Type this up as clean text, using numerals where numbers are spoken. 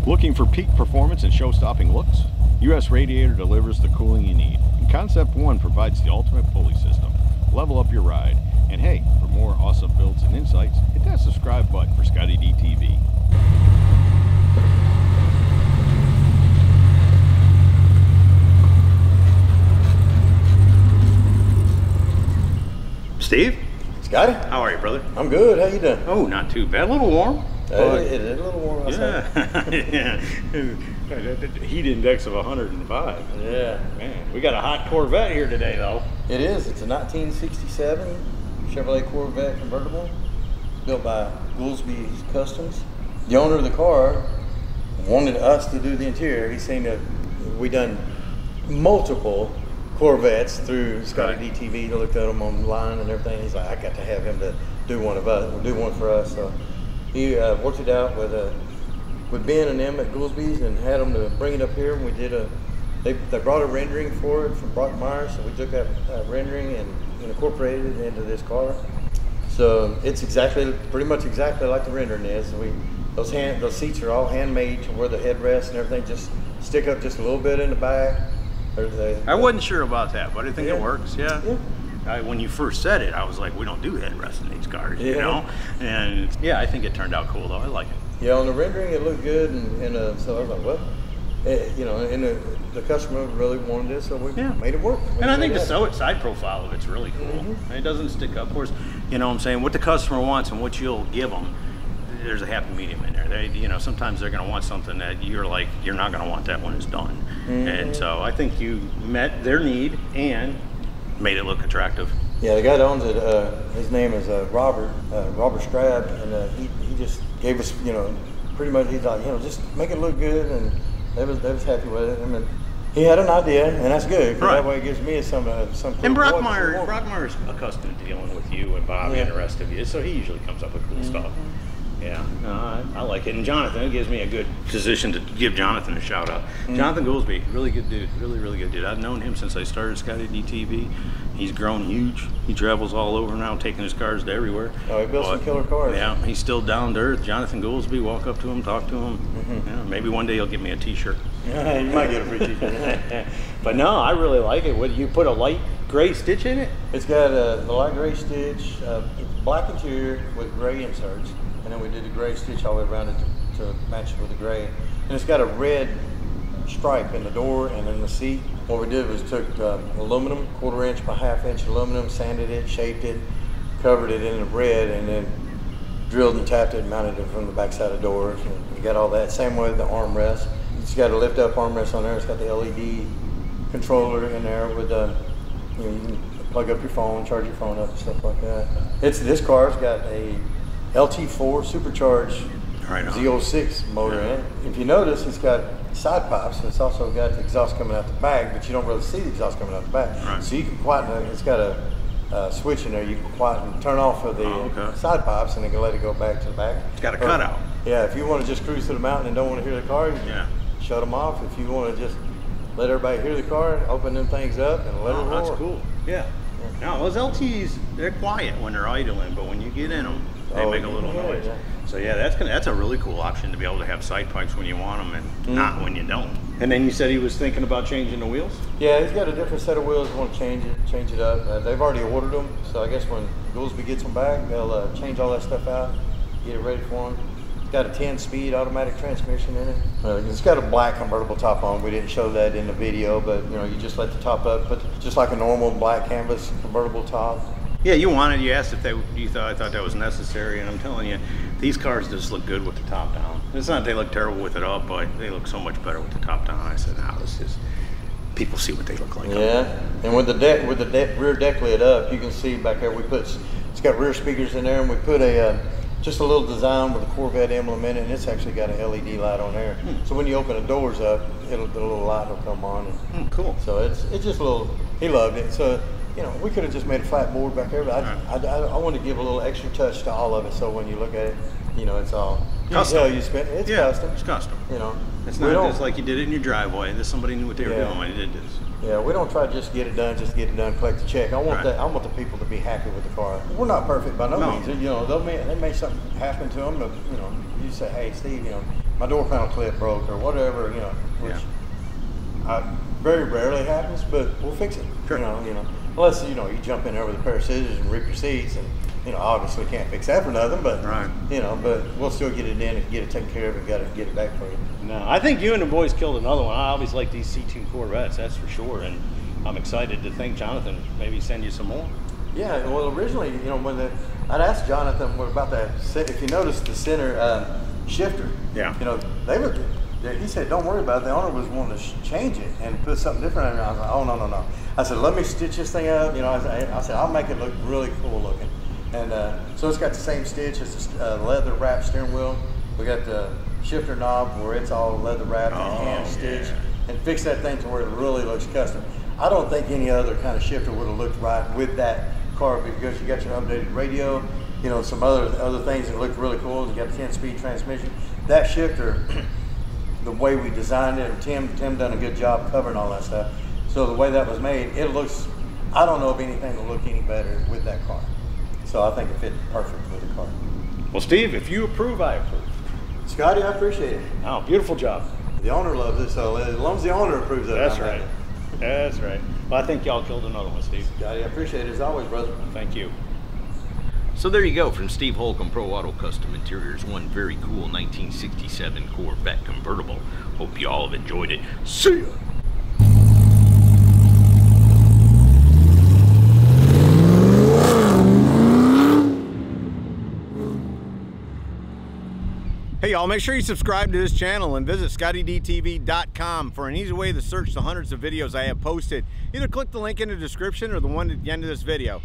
Looking for peak performance and show-stopping looks? US Radiator delivers the cooling you need, and Concept One provides the ultimate pulley system. Level up your ride. And hey, for more awesome builds and insights, hit that subscribe button for ScottieDTV. Steve? Scotty? How are you, brother? I'm good. How you doing? Oh, not too bad. A little warm. It is a little warm outside. Yeah. Heat index of 105. Yeah. Man, we got a hot Corvette here today, though. It is. It's a 1967 Chevrolet Corvette convertible built by Goolsby Customs. The owner of the car wanted us to do the interior. He's seen that we done multiple Corvettes through ScottieDTV. He looked at them online and everything. He's like, I got to have him to do one of us, or do one for us. So he worked it out with Ben and them at Goolsby's and had them to bring it up here. And we did they brought a rendering for it from Brock Myers, so we took that rendering and incorporated it into this car. So it's pretty much exactly like the rendering is. Those seats are all handmade to where the headrest and everything just stick up just a little bit in the back. I wasn't sure about that, but I think it works. Yeah. When you first said it, I was like, we don't do headrests in these cars, you know? And yeah, I think it turned out cool though. I like it. Yeah, on the rendering it looked good, and so I was like, well, and the customer really wanted it, so we made it work. And I think the side profile of it's really cool. It doesn't stick up. Of course, you know what I'm saying, what the customer wants and what you'll give them, there's a happy medium in there. Sometimes they're going to want something that you're like, you're not going to want that when it's done. And so I think you met their need and made it look attractive. Yeah, the guy that owns it, his name is Robert Strab, and he just gave us, pretty much, he's like, just make it look good, and they was happy with it. I mean, he had an idea, and that's good, because that way it gives me some and Brock Myers accustomed to dealing with you and Bobby and the rest of you, so he usually comes up with cool stuff. Yeah, no, I like it. And Jonathan, it gives me a good position to give Jonathan a shout out. Jonathan Goolsby, really good dude, really good dude. I've known him since I started ScottieDTV. He's grown huge. He travels all over now, taking his cars to everywhere. Oh, he built some killer cars. Yeah, he's still down to earth. Jonathan Goolsby, walk up to him, talk to him. Yeah, maybe one day he'll give me a t-shirt. Yeah, you might get a free t-shirt. But no, I really like it. What, you put a light gray stitch in it? It's got the light gray stitch, it's black interior with gray inserts. And then we did the gray stitch all the way around it to match it with the gray. And it's got a red stripe in the door and in the seat. What we did was took aluminum, 1/4 inch by 1/2 inch aluminum, sanded it, shaped it, covered it in the red, and then drilled and tapped it and mounted it from the back side of the doors. And we got all that. Same way with the armrest. It's got a lift up armrest on there. It's got the LED controller in there with you can plug up your phone, charge your phone up and stuff like that. This car's got a LT4 supercharged Z06 motor in it. If you notice, it's got side pipes. It's also got the exhaust coming out the back, but you don't really see the exhaust coming out the back. Right. So you can quieten it. It's got a switch in there. You can quieten, turn off of the side pipes, and then can let it go back to the back. It's got a cutout. Yeah, if you want to just cruise through the mountain and don't want to hear the car, you can shut them off. If you want to just let everybody hear the car, open them things up and let it roar. That's cool. Yeah. Now, those LTs, they're quiet when they're idling, but when you get in them, they make a little noise. Yeah. So yeah, that's a really cool option to be able to have side pipes when you want them and not when you don't. And then you said he was thinking about changing the wheels? Yeah, he's got a different set of wheels. Want to change it up. They've already ordered them, so I guess when Goolsby gets them back, they'll change all that stuff out, get it ready for him. It's got a 10-speed automatic transmission in it. It's got a black convertible top on. We didn't show that in the video, but you just let the top up, put just like a normal black canvas convertible top. Yeah, you asked if I thought that was necessary, and I'm telling you, these cars just look good with the top down. It's not they look terrible with it up, but they look so much better with the top down. I said, no, it's just, people see what they look like. Yeah, and with the rear deck lid up, you can see back there, it's got rear speakers in there, and we put just a little design with a Corvette emblem in it, and it's actually got an LED light on there. So when you open the doors up, the little light will come on. And, cool. So it's just a little, he loved it. So, we could have just made a flat board back there, but I want to give a little extra touch to all of it, so when you look at it, it's all custom. It's Yeah, custom. it's custom. It's not just like you did it in your driveway. Somebody knew what they were doing when they did this. Yeah, we don't try to just get it done, collect the check. I want the people to be happy with the car. We're not perfect by no means. They may something happen to them. You say, hey, Steve, my door panel clip broke or whatever, you know, which very rarely happens, but we'll fix it. Sure. You know, unless you jump in there with a pair of scissors and rip your seats, and obviously can't fix that for nothing. But but we'll still get it in and get it taken care of and got to get it back for you. No, I think you and the boys killed another one. I always like these C2 Corvettes, that's for sure, and I'm excited to think Jonathan maybe send you some more. Yeah, well, originally, when I'd asked Jonathan about that. If you notice the center shifter, he said, don't worry about it. The owner was wanting to change it and put something different in it. I was like, oh, no. I said, let me stitch this thing up. I said, I'll make it look really cool looking. And so it's got the same stitch. It's a leather wrapped steering wheel. We got the shifter knob where it's all leather wrapped and hand stitched, and fix that thing to where it really looks custom. I don't think any other kind of shifter would have looked right with that car, because you got your updated radio, some other things that looked really cool. You got a 10-speed transmission. That shifter, the way we designed it, and Tim done a good job covering all that stuff. So the way that was made, it looks, I don't know of anything that look any better with that car. So I think it fit perfect with the car. Well, Steve, if you approve, I approve. Scotty, I appreciate it. Oh, beautiful job. The owner loves it, so as long as the owner approves of it. That's right. That's right. Well, I think y'all killed another one, Steve. Scotty, I appreciate it as always, brother. Thank you. So there you go, from Steve Holcomb, Pro Auto Custom Interiors, one very cool 1967 Corvette convertible. Hope you all have enjoyed it. See ya! Hey y'all, make sure you subscribe to this channel and visit ScottieDTV.com for an easy way to search the hundreds of videos I have posted. Either click the link in the description or the one at the end of this video.